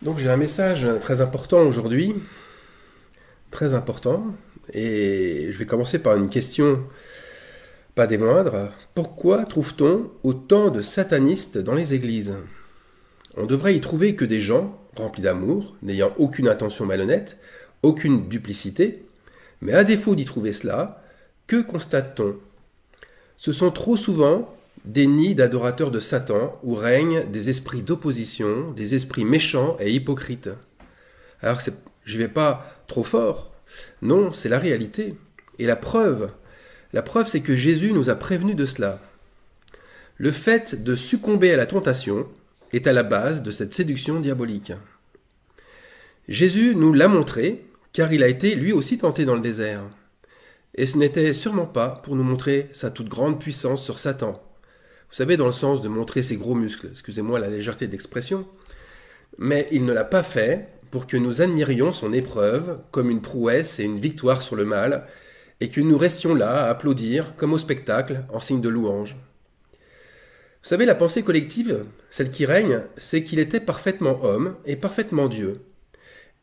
Donc j'ai un message très important aujourd'hui, très important, et je vais commencer par une question, pas des moindres. Pourquoi trouve-t-on autant de satanistes dans les églises? On devrait y trouver que des gens remplis d'amour, n'ayant aucune intention malhonnête, aucune duplicité, mais à défaut d'y trouver cela, que constate-t-on? Ce sont trop souvent des nids d'adorateurs de Satan où règnent des esprits d'opposition, des esprits méchants et hypocrites. Alors, je vais pas trop fort. Non, c'est la réalité. Et la preuve, c'est que Jésus nous a prévenus de cela. Le fait de succomber à la tentation est à la base de cette séduction diabolique. Jésus nous l'a montré, car il a été lui aussi tenté dans le désert. Et ce n'était sûrement pas pour nous montrer sa toute grande puissance sur Satan. Vous savez, dans le sens de montrer ses gros muscles, excusez-moi la légèreté d'expression, mais il ne l'a pas fait pour que nous admirions son épreuve comme une prouesse et une victoire sur le mal, et que nous restions là à applaudir comme au spectacle en signe de louange. Vous savez, la pensée collective, celle qui règne, c'est qu'il était parfaitement homme et parfaitement Dieu,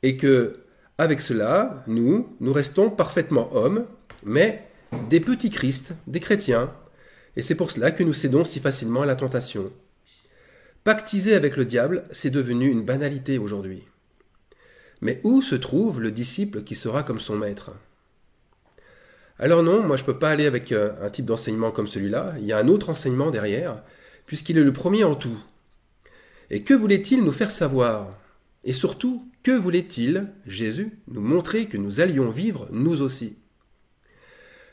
et que, avec cela, nous restons parfaitement hommes, mais des petits Christ, des chrétiens, et c'est pour cela que nous cédons si facilement à la tentation. Pactiser avec le diable, c'est devenu une banalité aujourd'hui. Mais où se trouve le disciple qui sera comme son maître? Alors non, moi je ne peux pas aller avec un type d'enseignement comme celui-là, il y a un autre enseignement derrière, puisqu'il est le premier en tout. Et que voulait-il nous faire savoir? Et surtout, que voulait-il, Jésus, nous montrer que nous allions vivre nous aussi?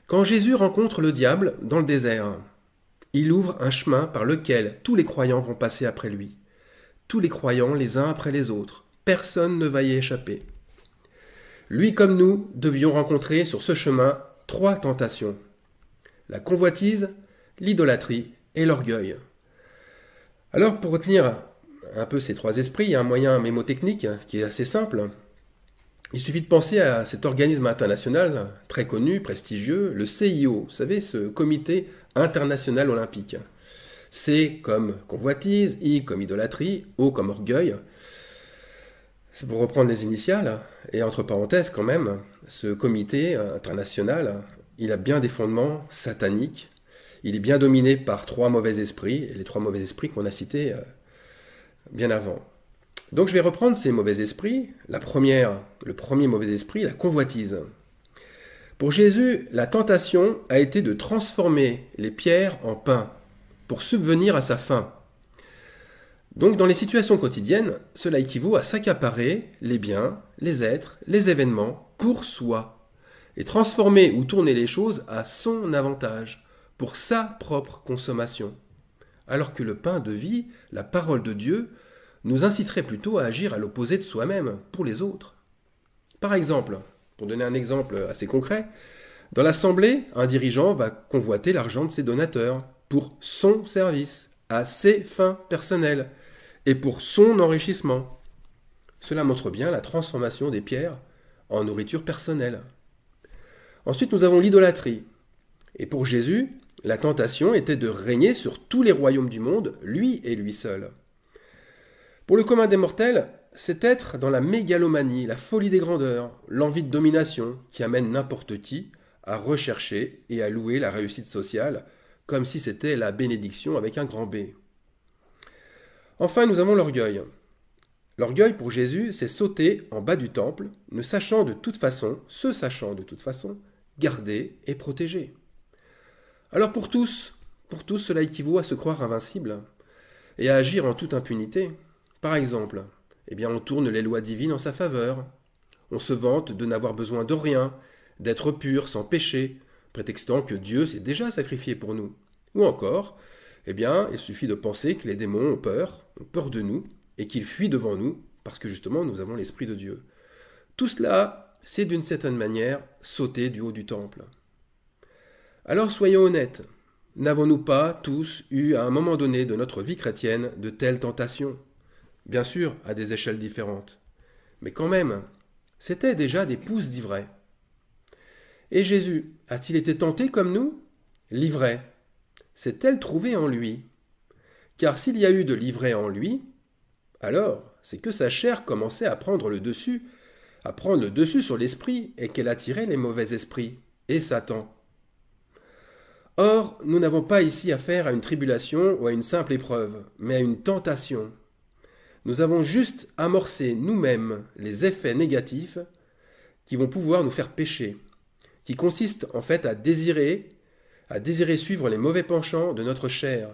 Quand Jésus rencontre le diable dans le désert, il ouvre un chemin par lequel tous les croyants vont passer après lui. Tous les croyants les uns après les autres. Personne ne va y échapper. Lui comme nous devions rencontrer sur ce chemin 3 tentations. La convoitise, l'idolâtrie et l'orgueil. Alors pour retenir un peu ces 3 esprits, il y a un moyen mémotechnique qui est assez simple. Il suffit de penser à cet organisme international très connu, prestigieux, le CIO, vous savez, ce comité international olympique. C comme convoitise, I comme idolâtrie, O comme orgueil. C'est pour reprendre les initiales, et entre parenthèses quand même, ce comité international, il a bien des fondements sataniques, il est bien dominé par 3 mauvais esprits, et les 3 mauvais esprits qu'on a cités bien avant. Donc je vais reprendre ces mauvais esprits. Le premier mauvais esprit, la convoitise. Pour Jésus, la tentation a été de transformer les pierres en pain pour subvenir à sa faim. Donc dans les situations quotidiennes, cela équivaut à s'accaparer les biens, les êtres, les événements pour soi et transformer ou tourner les choses à son avantage, pour sa propre consommation. Alors que le pain de vie, la parole de Dieu, nous inciterait plutôt à agir à l'opposé de soi-même, pour les autres. Par exemple, pour donner un exemple assez concret, dans l'assemblée, un dirigeant va convoiter l'argent de ses donateurs pour son service, à ses fins personnelles, et pour son enrichissement. Cela montre bien la transformation des pierres en nourriture personnelle. Ensuite, nous avons l'idolâtrie. Et pour Jésus, la tentation était de régner sur tous les royaumes du monde, lui et lui seul. Pour le commun des mortels, c'est être dans la mégalomanie, la folie des grandeurs, l'envie de domination qui amène n'importe qui à rechercher et à louer la réussite sociale comme si c'était la bénédiction avec un grand B. Enfin, nous avons l'orgueil. L'orgueil pour Jésus, c'est sauter en bas du temple, se sachant de toute façon, garder et protéger. Alors pour tous, cela équivaut à se croire invincible et à agir en toute impunité. Par exemple, on tourne les lois divines en sa faveur. On se vante de n'avoir besoin de rien, d'être pur, sans péché, prétextant que Dieu s'est déjà sacrifié pour nous. Ou encore, il suffit de penser que les démons ont peur de nous, et qu'ils fuient devant nous, parce que justement nous avons l'Esprit de Dieu. Tout cela, c'est d'une certaine manière sauter du haut du temple. Alors soyons honnêtes, n'avons-nous pas tous eu à un moment donné de notre vie chrétienne de telles tentations? Bien sûr, à des échelles différentes. Mais quand même, c'était déjà des pousses d'ivraie. Et Jésus, a-t-il été tenté comme nous? L'ivraie, s'est-elle trouvée en lui? Car s'il y a eu de l'ivraie en lui, alors c'est que sa chair commençait à prendre le dessus sur l'esprit, et qu'elle attirait les mauvais esprits, et Satan. Or, nous n'avons pas ici affaire à une tribulation ou à une simple épreuve, mais à une tentation. Nous avons juste amorcé nous-mêmes les effets négatifs qui vont pouvoir nous faire pécher, qui consistent en fait à désirer suivre les mauvais penchants de notre chair.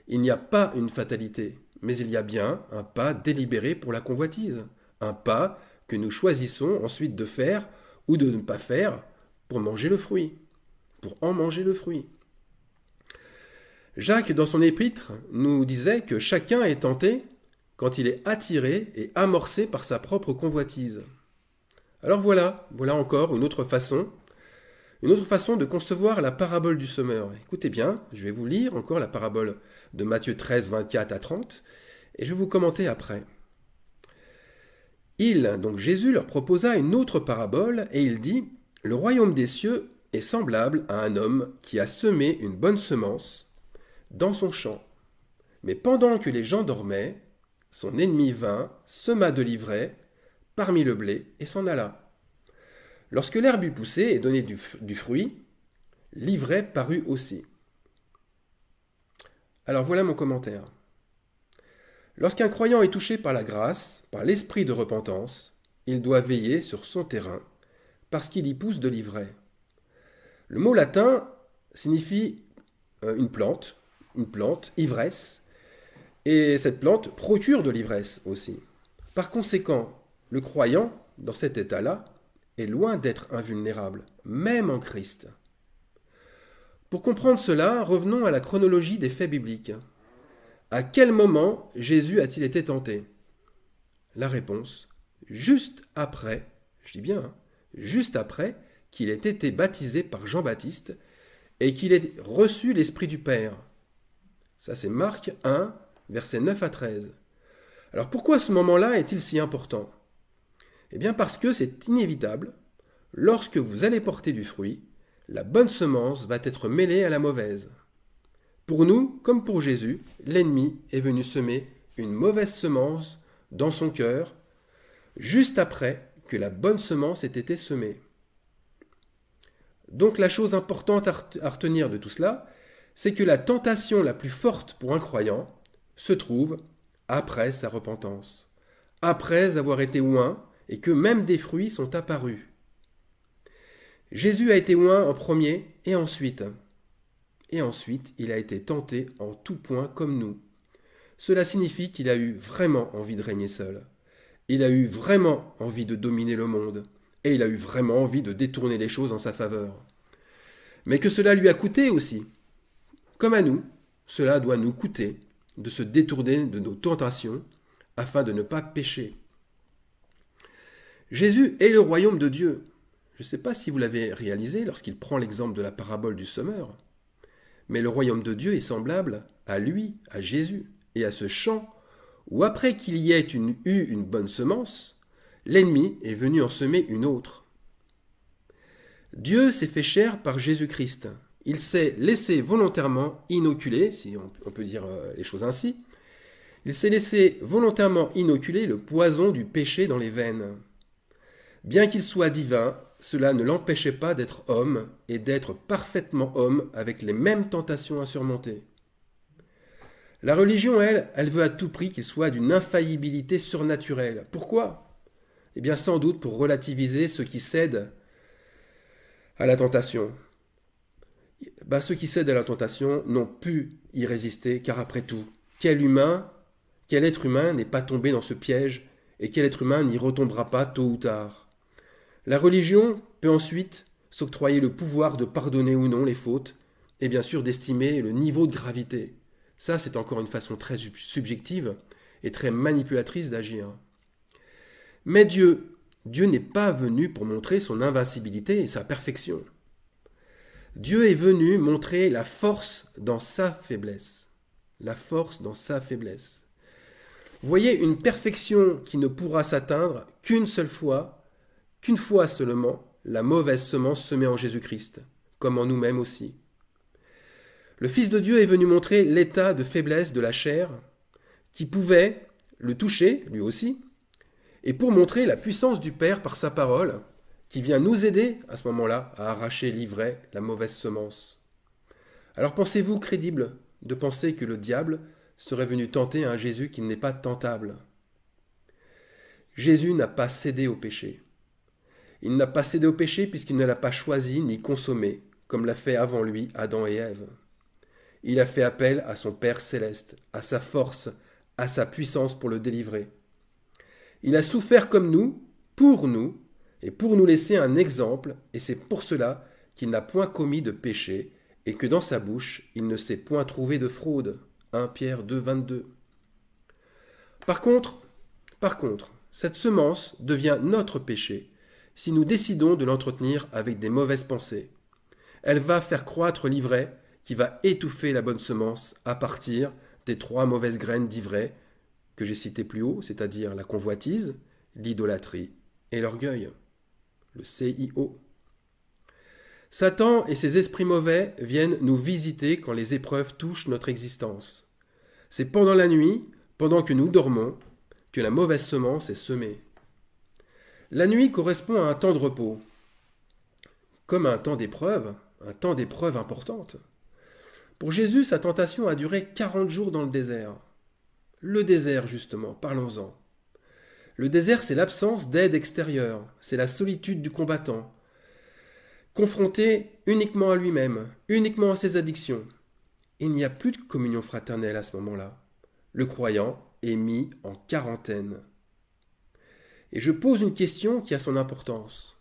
Il n'y a pas une fatalité, mais il y a bien un pas délibéré pour la convoitise, un pas que nous choisissons ensuite de faire ou de ne pas faire pour manger le fruit, pour en manger le fruit. Jacques, dans son épître, nous disait que chacun est tenté quand il est attiré et amorcé par sa propre convoitise. Alors voilà encore une autre façon de concevoir la parabole du semeur. Écoutez bien, je vais vous lire encore la parabole de Matthieu 13, 24 à 30, et je vais vous commenter après. Donc Jésus leur proposa une autre parabole, et il dit « Le royaume des cieux est semblable à un homme qui a semé une bonne semence dans son champ. Mais pendant que les gens dormaient, son ennemi vint, sema de l'ivraie parmi le blé et s'en alla. Lorsque l'herbe eut poussé et donné du fruit, l'ivraie parut aussi. » Alors voilà mon commentaire. Lorsqu'un croyant est touché par la grâce, par l'esprit de repentance, il doit veiller sur son terrain, parce qu'il y pousse de l'ivraie. Le mot latin signifie une plante, ivresse, et cette plante procure de l'ivresse aussi. Par conséquent, le croyant, dans cet état-là, est loin d'être invulnérable, même en Christ. Pour comprendre cela, revenons à la chronologie des faits bibliques. À quel moment Jésus a-t-il été tenté? La réponse, juste après, je dis bien, juste après qu'il ait été baptisé par Jean-Baptiste et qu'il ait reçu l'Esprit du Père. Ça c'est Marc 1, versets 9 à 13. Alors pourquoi ce moment-là est-il si important? Eh bien parce que c'est inévitable, lorsque vous allez porter du fruit, la bonne semence va être mêlée à la mauvaise. Pour nous, comme pour Jésus, l'ennemi est venu semer une mauvaise semence dans son cœur, juste après que la bonne semence ait été semée. Donc la chose importante à retenir de tout cela, c'est que la tentation la plus forte pour un croyant se trouve après sa repentance, après avoir été oint et que même des fruits sont apparus. Jésus a été oint en premier et ensuite il a été tenté en tout point comme nous. Cela signifie qu'il a eu vraiment envie de régner seul. Il a eu vraiment envie de dominer le monde. Et il a eu vraiment envie de détourner les choses en sa faveur. Mais que cela lui a coûté aussi. Comme à nous, cela doit nous coûter de se détourner de nos tentations afin de ne pas pécher. Jésus est le royaume de Dieu. Je ne sais pas si vous l'avez réalisé lorsqu'il prend l'exemple de la parabole du semeur. Mais le royaume de Dieu est semblable à lui, à Jésus, et à ce champ où après qu'il y ait eu une bonne semence, l'ennemi est venu en semer une autre. Dieu s'est fait chair par Jésus-Christ. Il s'est laissé volontairement inoculer, si on peut dire les choses ainsi, il s'est laissé volontairement inoculer le poison du péché dans les veines. Bien qu'il soit divin, cela ne l'empêchait pas d'être homme et d'être parfaitement homme avec les mêmes tentations à surmonter. La religion, elle veut à tout prix qu'il soit d'une infaillibilité surnaturelle. Pourquoi? Eh bien sans doute pour relativiser ceux qui cèdent à la tentation. Ceux qui cèdent à la tentation n'ont pu y résister, car après tout, quel être humain n'est pas tombé dans ce piège, et quel être humain n'y retombera pas tôt ou tard? La religion peut ensuite s'octroyer le pouvoir de pardonner ou non les fautes, et bien sûr d'estimer le niveau de gravité. Ça, c'est encore une façon très subjective et très manipulatrice d'agir. Mais Dieu n'est pas venu pour montrer son invincibilité et sa perfection. Dieu est venu montrer la force dans sa faiblesse. La force dans sa faiblesse. Vous voyez, une perfection qui ne pourra s'atteindre qu'une fois seulement, la mauvaise semence semée en Jésus-Christ, comme en nous-mêmes aussi. Le Fils de Dieu est venu montrer l'état de faiblesse de la chair qui pouvait le toucher, lui aussi, et pour montrer la puissance du Père par sa parole, qui vient nous aider à ce moment-là à arracher l'ivraie, la mauvaise semence. Alors pensez-vous crédible de penser que le diable serait venu tenter un Jésus qui n'est pas tentable? Jésus n'a pas cédé au péché. Il n'a pas cédé au péché puisqu'il ne l'a pas choisi ni consommé, comme l'a fait avant lui Adam et Ève. Il a fait appel à son Père céleste, à sa force, à sa puissance pour le délivrer. Il a souffert comme nous, et pour nous laisser un exemple, et c'est pour cela qu'il n'a point commis de péché, et que dans sa bouche il ne s'est point trouvé de fraude. 1 Pierre 2, 22. Par contre, cette semence devient notre péché si nous décidons de l'entretenir avec des mauvaises pensées. Elle va faire croître l'ivraie qui va étouffer la bonne semence à partir des 3 mauvaises graines d'ivraie que j'ai citées plus haut, c'est-à-dire la convoitise, l'idolâtrie et l'orgueil, le CIO. Satan et ses esprits mauvais viennent nous visiter quand les épreuves touchent notre existence. C'est pendant la nuit, pendant que nous dormons, que la mauvaise semence est semée. La nuit correspond à un temps de repos, comme à un temps d'épreuve importante. Pour Jésus, sa tentation a duré 40 jours dans le désert. Le désert, justement, parlons-en. Le désert, c'est l'absence d'aide extérieure, c'est la solitude du combattant, confronté uniquement à lui-même, uniquement à ses addictions. Il n'y a plus de communion fraternelle à ce moment-là. Le croyant est mis en quarantaine. Et je pose une question qui a son importance.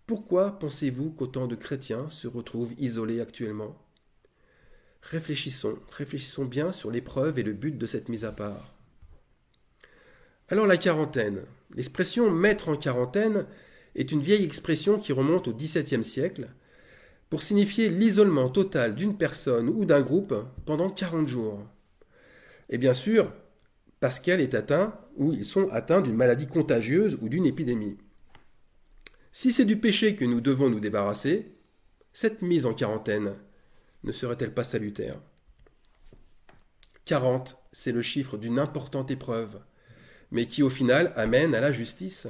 Pourquoi pensez-vous qu'autant de chrétiens se retrouvent isolés actuellement? Réfléchissons bien sur l'épreuve et le but de cette mise à part. Alors la quarantaine. L'expression mettre en quarantaine est une vieille expression qui remonte au XVIIe siècle pour signifier l'isolement total d'une personne ou d'un groupe pendant 40 jours. Et bien sûr, parce qu'elle est atteinte ou ils sont atteints d'une maladie contagieuse ou d'une épidémie. Si c'est du péché que nous devons nous débarrasser, cette mise en quarantaine ne serait-elle pas salutaire? 40, c'est le chiffre d'une importante épreuve, mais qui au final amène à la justice.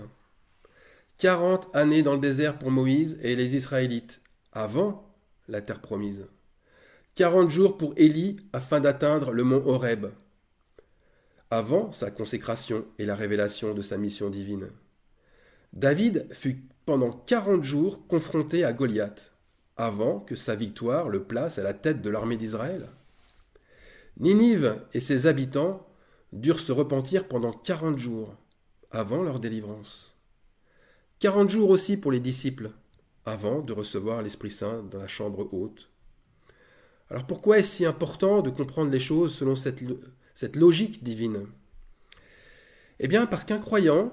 40 années dans le désert pour Moïse et les Israélites, avant la terre promise. 40 jours pour Élie afin d'atteindre le mont Horeb, avant sa consécration et la révélation de sa mission divine. David fut pendant 40 jours confronté à Goliath, avant que sa victoire le place à la tête de l'armée d'Israël. Ninive et ses habitants durent se repentir pendant 40 jours, avant leur délivrance. 40 jours aussi pour les disciples, avant de recevoir l'Esprit Saint dans la chambre haute. Alors pourquoi est-ce si important de comprendre les choses selon cette logique divine? Eh bien parce qu'un croyant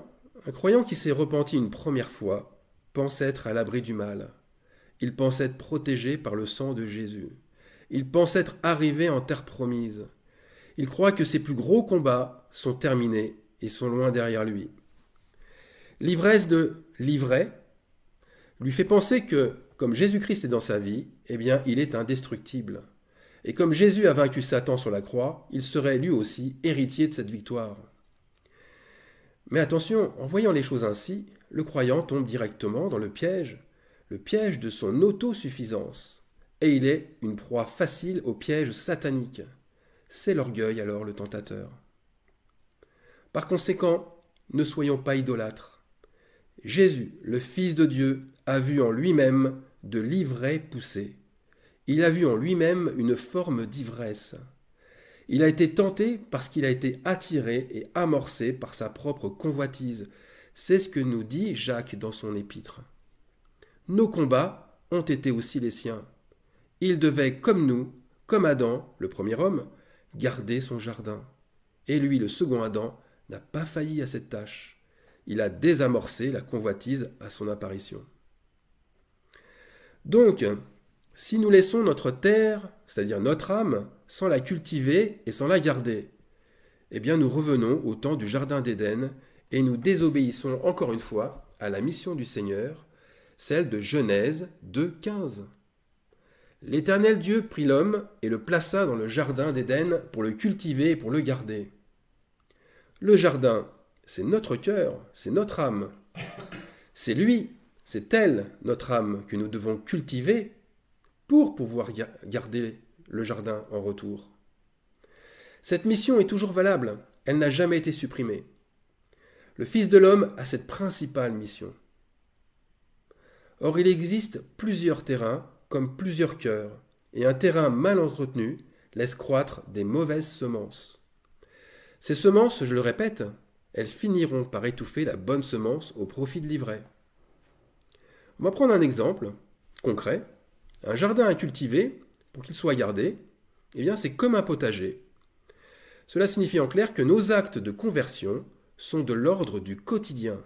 qui s'est repenti une première fois, pense être à l'abri du mal. Il pense être protégé par le sang de Jésus. Il pense être arrivé en terre promise. Il croit que ses plus gros combats sont terminés et sont loin derrière lui. L'ivresse de l'ivraie lui fait penser que, comme Jésus-Christ est dans sa vie, eh bien, il est indestructible. Et comme Jésus a vaincu Satan sur la croix, il serait lui aussi héritier de cette victoire. Mais attention, en voyant les choses ainsi, le croyant tombe directement dans le piège de son autosuffisance. Et il est une proie facile au piège satanique. C'est l'orgueil alors le tentateur. Par conséquent, ne soyons pas idolâtres. Jésus, le Fils de Dieu, a vu en lui-même de l'ivraie pousser. Il a vu en lui-même une forme d'ivresse. Il a été tenté parce qu'il a été attiré et amorcé par sa propre convoitise. C'est ce que nous dit Jacques dans son épître. Nos combats ont été aussi les siens. Il devait, comme nous, comme Adam, le premier homme, garder son jardin. Et lui, le second Adam, n'a pas failli à cette tâche. Il a désamorcé la convoitise à son apparition. Donc, si nous laissons notre terre, c'est-à-dire notre âme, sans la cultiver et sans la garder, eh bien nous revenons au temps du Jardin d'Éden et nous désobéissons encore une fois à la mission du Seigneur, celle de Genèse 2,15. L'Éternel Dieu prit l'homme et le plaça dans le Jardin d'Éden pour le cultiver et pour le garder. Le jardin, c'est notre cœur, c'est notre âme. C'est lui, c'est elle, notre âme, que nous devons cultiver pour pouvoir garder le jardin en retour. Cette mission est toujours valable, elle n'a jamais été supprimée. Le Fils de l'homme a cette principale mission. Or, il existe plusieurs terrains, comme plusieurs cœurs, et un terrain mal entretenu laisse croître des mauvaises semences. Ces semences, je le répète, elles finiront par étouffer la bonne semence au profit de l'ivraie. On va prendre un exemple concret. Un jardin à cultiver, pour qu'il soit gardé, eh bien c'est comme un potager. Cela signifie en clair que nos actes de conversion sont de l'ordre du quotidien.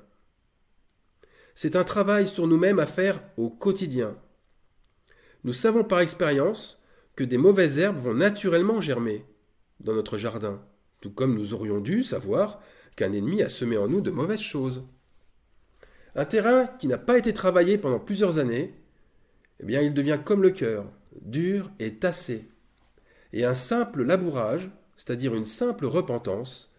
C'est un travail sur nous-mêmes à faire au quotidien. Nous savons par expérience que des mauvaises herbes vont naturellement germer dans notre jardin, tout comme nous aurions dû savoir qu'un ennemi a semé en nous de mauvaises choses. Un terrain qui n'a pas été travaillé pendant plusieurs années, eh bien il devient comme le cœur, dur et tassé. Et un simple labourage, c'est-à-dire une simple repentance,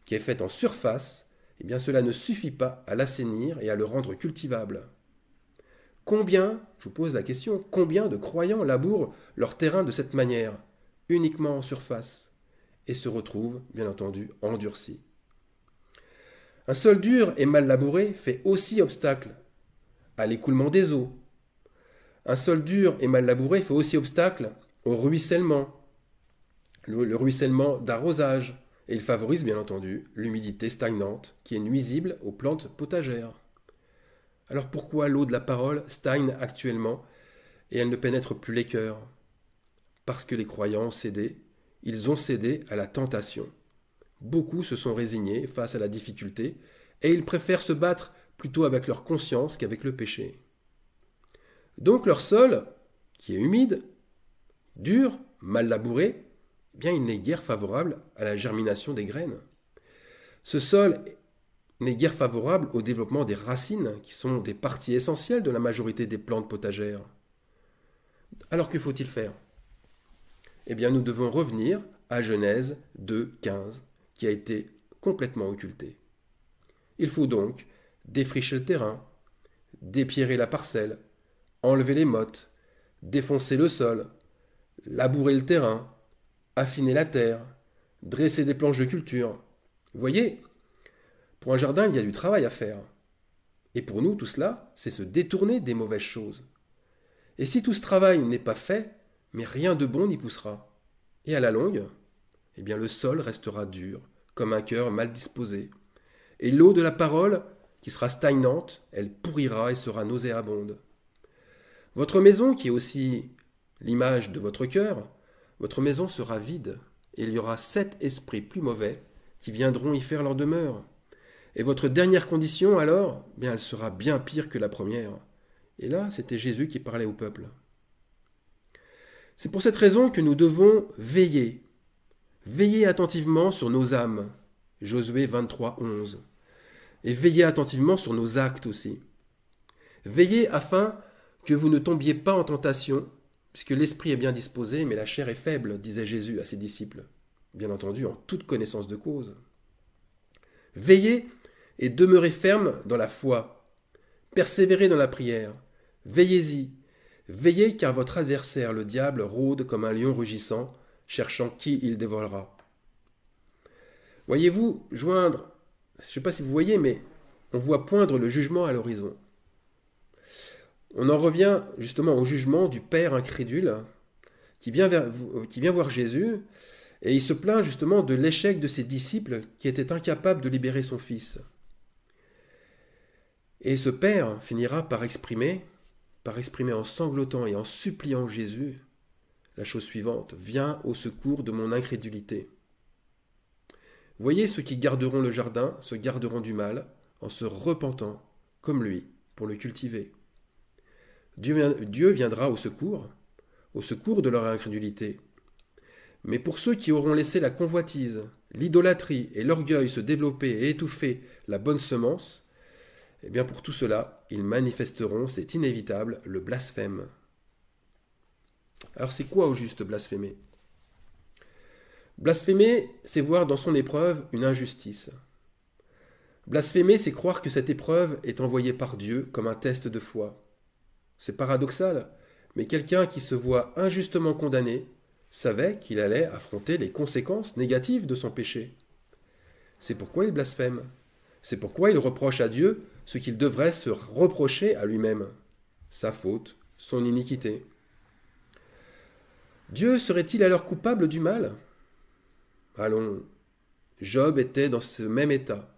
qui est faite en surface, eh bien cela ne suffit pas à l'assainir et à le rendre cultivable. Combien, je vous pose la question, combien de croyants labourent leur terrain de cette manière, uniquement en surface, et se retrouvent, bien entendu, endurcis. Un sol dur et mal labouré fait aussi obstacle à l'écoulement des eaux. Un sol dur et mal labouré fait aussi obstacle au ruissellement, le ruissellement d'arrosage, et il favorise bien entendu l'humidité stagnante qui est nuisible aux plantes potagères. Alors pourquoi l'eau de la parole stagne actuellement et elle ne pénètre plus les cœurs? Parce que les croyants ont cédé, ils ont cédé à la tentation. Beaucoup se sont résignés face à la difficulté et ils préfèrent se battre plutôt avec leur conscience qu'avec le péché. Donc leur sol, qui est humide, dur, mal labouré, eh bien il n'est guère favorable à la germination des graines. Ce sol n'est guère favorable au développement des racines, qui sont des parties essentielles de la majorité des plantes potagères. Alors que faut-il faire? Eh bien nous devons revenir à Genèse 2,15, qui a été complètement occulté. Il faut donc défricher le terrain, dépierrer la parcelle, enlever les mottes, défoncer le sol, labourer le terrain, affiner la terre, dresser des planches de culture. Vous voyez, pour un jardin, il y a du travail à faire. Et pour nous, tout cela, c'est se détourner des mauvaises choses. Et si tout ce travail n'est pas fait, mais rien de bon n'y poussera. Et à la longue, eh bien le sol restera dur, comme un cœur mal disposé. Et l'eau de la parole, qui sera stagnante, elle pourrira et sera nauséabonde. Votre maison, qui est aussi l'image de votre cœur, votre maison sera vide, et il y aura 7 esprits plus mauvais qui viendront y faire leur demeure. Et votre dernière condition, alors, eh bien, elle sera bien pire que la première. Et là, c'était Jésus qui parlait au peuple. C'est pour cette raison que nous devons veiller. Veiller attentivement sur nos âmes. Josué 23, 11. Et veiller attentivement sur nos actes aussi. Veillez afin que vous ne tombiez pas en tentation, puisque l'esprit est bien disposé, mais la chair est faible, disait Jésus à ses disciples. Bien entendu, en toute connaissance de cause. Veillez et demeurez ferme dans la foi. Persévérez dans la prière. Veillez-y. Veillez car votre adversaire, le diable, rôde comme un lion rugissant, cherchant qui il dévorera. Voyez-vous joindre, je ne sais pas si vous voyez, mais on voit poindre le jugement à l'horizon. On en revient justement au jugement du père incrédule qui vient voir Jésus et il se plaint justement de l'échec de ses disciples qui étaient incapables de libérer son fils. Et ce père finira par exprimer en sanglotant et en suppliant Jésus la chose suivante: viens au secours de mon incrédulité. Voyez, ceux qui garderont le jardin se garderont du mal en se repentant, comme lui, pour le cultiver. Dieu viendra au secours de leur incrédulité. Mais pour ceux qui auront laissé la convoitise, l'idolâtrie et l'orgueil se développer et étouffer la bonne semence, eh bien pour tout cela, ils manifesteront, c'est inévitable, le blasphème. Alors c'est quoi au juste blasphémer? Blasphémer, c'est voir dans son épreuve une injustice. Blasphémer, c'est croire que cette épreuve est envoyée par Dieu comme un test de foi. C'est paradoxal, mais quelqu'un qui se voit injustement condamné savait qu'il allait affronter les conséquences négatives de son péché. C'est pourquoi il blasphème. C'est pourquoi il reproche à Dieu ce qu'il devrait se reprocher à lui-même, sa faute, son iniquité. Dieu serait-il alors coupable du mal ? Allons, Job était dans ce même état.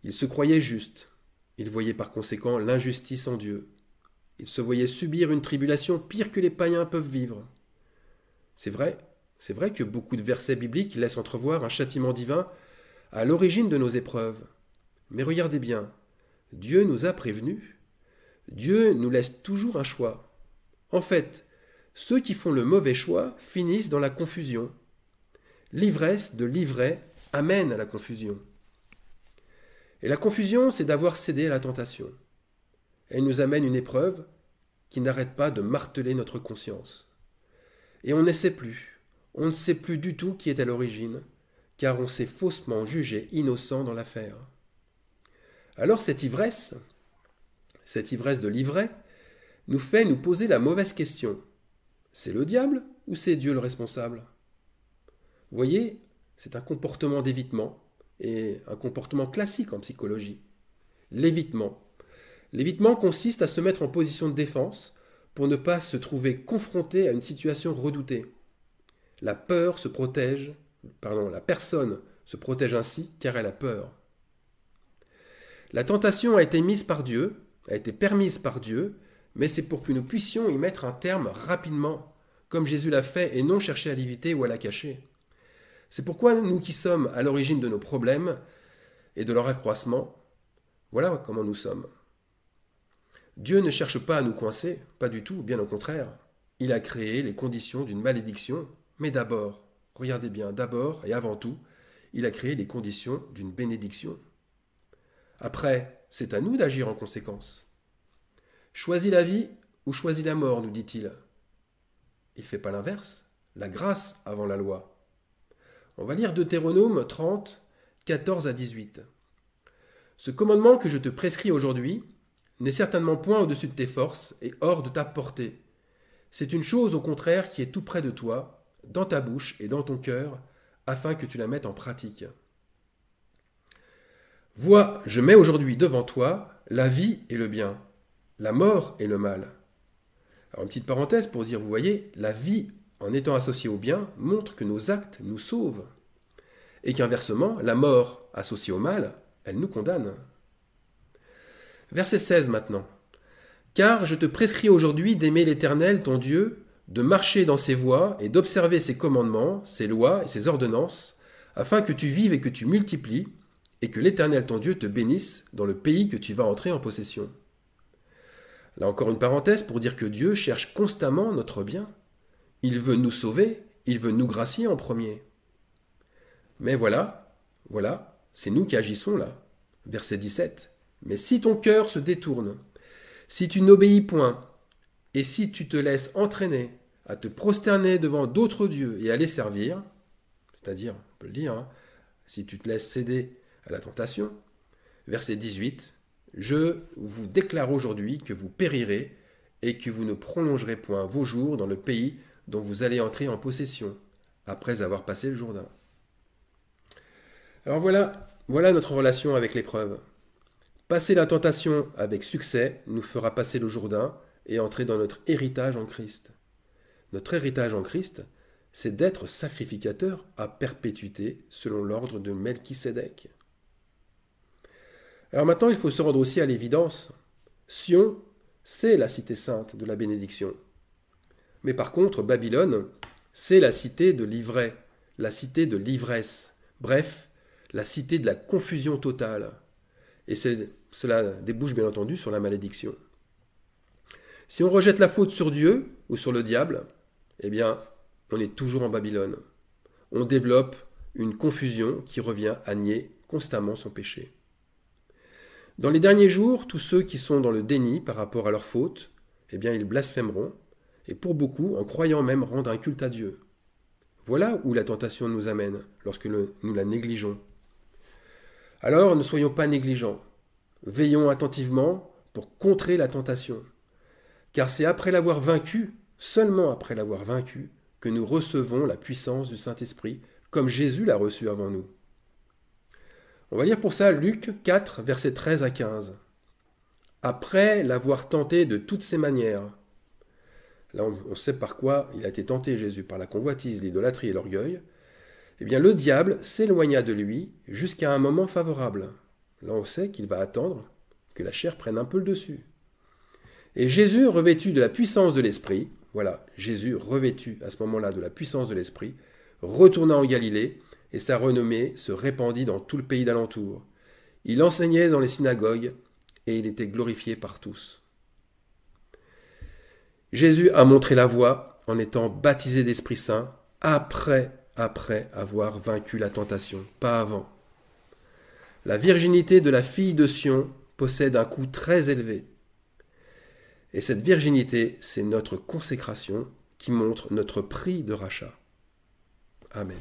Il se croyait juste. Il voyait par conséquent l'injustice en Dieu. Il se voyait subir une tribulation pire que les païens peuvent vivre. C'est vrai que beaucoup de versets bibliques laissent entrevoir un châtiment divin à l'origine de nos épreuves. Mais regardez bien, Dieu nous a prévenus. Dieu nous laisse toujours un choix. En fait, ceux qui font le mauvais choix finissent dans la confusion. L'ivresse de l'ivraie amène à la confusion. Et la confusion, c'est d'avoir cédé à la tentation. Elle nous amène une épreuve qui n'arrête pas de marteler notre conscience. Et on ne sait plus du tout qui est à l'origine, car on s'est faussement jugé innocent dans l'affaire. Alors cette ivresse de l'ivraie, nous fait nous poser la mauvaise question. C'est le diable ou c'est Dieu le responsable ? Vous voyez, c'est un comportement d'évitement, et un comportement classique en psychologie. L'évitement. L'évitement consiste à se mettre en position de défense pour ne pas se trouver confronté à une situation redoutée. La personne se protège ainsi car elle a peur. La tentation a été permise par Dieu, mais c'est pour que nous puissions y mettre un terme rapidement, comme Jésus l'a fait, et non chercher à l'éviter ou à la cacher. C'est pourquoi nous qui sommes à l'origine de nos problèmes et de leur accroissement, voilà comment nous sommes. Dieu ne cherche pas à nous coincer, pas du tout, bien au contraire. Il a créé les conditions d'une malédiction, mais d'abord, regardez bien, d'abord et avant tout, il a créé les conditions d'une bénédiction. Après, c'est à nous d'agir en conséquence. Choisis la vie ou choisis la mort, nous dit-il. Il ne fait pas l'inverse, la grâce avant la loi. On va lire Deutéronome 30, 14 à 18. Ce commandement que je te prescris aujourd'hui n'est certainement point au-dessus de tes forces et hors de ta portée. C'est une chose au contraire qui est tout près de toi, dans ta bouche et dans ton cœur, afin que tu la mettes en pratique. Vois, je mets aujourd'hui devant toi la vie et le bien, la mort et le mal. Alors une petite parenthèse pour dire, vous voyez, la vie en étant associée au bien montre que nos actes nous sauvent. Et qu'inversement, la mort associée au mal, elle nous condamne. Verset 16 maintenant. Car je te prescris aujourd'hui d'aimer l'Éternel, ton Dieu, de marcher dans ses voies et d'observer ses commandements, ses lois et ses ordonnances, afin que tu vives et que tu multiplies, et que l'Éternel, ton Dieu, te bénisse dans le pays que tu vas entrer en possession. Là encore une parenthèse pour dire que Dieu cherche constamment notre bien. Il veut nous sauver, il veut nous gracier en premier. Mais voilà, c'est nous qui agissons là. Verset 17. Mais si ton cœur se détourne, si tu n'obéis point, et si tu te laisses entraîner à te prosterner devant d'autres dieux et à les servir, c'est-à-dire, on peut le dire, si tu te laisses céder à la tentation, verset 18, je vous déclare aujourd'hui que vous périrez et que vous ne prolongerez point vos jours dans le pays dont vous allez entrer en possession, après avoir passé le Jourdain. Alors voilà notre relation avec l'épreuve. Passer la tentation avec succès nous fera passer le Jourdain et entrer dans notre héritage en Christ. Notre héritage en Christ, c'est d'être sacrificateur à perpétuité selon l'ordre de Melchisédek. Alors maintenant, il faut se rendre aussi à l'évidence. Sion, c'est la cité sainte de la bénédiction. Mais par contre, Babylone, c'est la cité de l'ivraie, la cité de l'ivresse, bref, la cité de la confusion totale. Et cela débouche bien entendu sur la malédiction. Si on rejette la faute sur Dieu ou sur le diable, eh bien, on est toujours en Babylone. On développe une confusion qui revient à nier constamment son péché. Dans les derniers jours, tous ceux qui sont dans le déni par rapport à leur faute, eh bien, ils blasphémeront, et pour beaucoup, en croyant même rendre un culte à Dieu. Voilà où la tentation nous amène lorsque nous la négligeons. Alors ne soyons pas négligents. Veillons attentivement pour contrer la tentation. Car c'est après l'avoir vaincue, seulement après l'avoir vaincue, que nous recevons la puissance du Saint-Esprit, comme Jésus l'a reçu avant nous. On va lire pour ça Luc 4, versets 13 à 15. Après l'avoir tenté de toutes ses manières. Là, on sait par quoi il a été tenté, Jésus, par la convoitise, l'idolâtrie et l'orgueil. Eh bien, le diable s'éloigna de lui jusqu'à un moment favorable. Là, on sait qu'il va attendre que la chair prenne un peu le dessus. Et Jésus, revêtu de la puissance de l'Esprit, voilà, Jésus, revêtu à ce moment-là de la puissance de l'Esprit, retourna en Galilée, et sa renommée se répandit dans tout le pays d'alentour. Il enseignait dans les synagogues, et il était glorifié par tous. Jésus a montré la voie en étant baptisé d'Esprit Saint après avoir vaincu la tentation, pas avant. La virginité de la fille de Sion possède un coût très élevé. Et cette virginité, c'est notre consécration qui montre notre prix de rachat. Amen.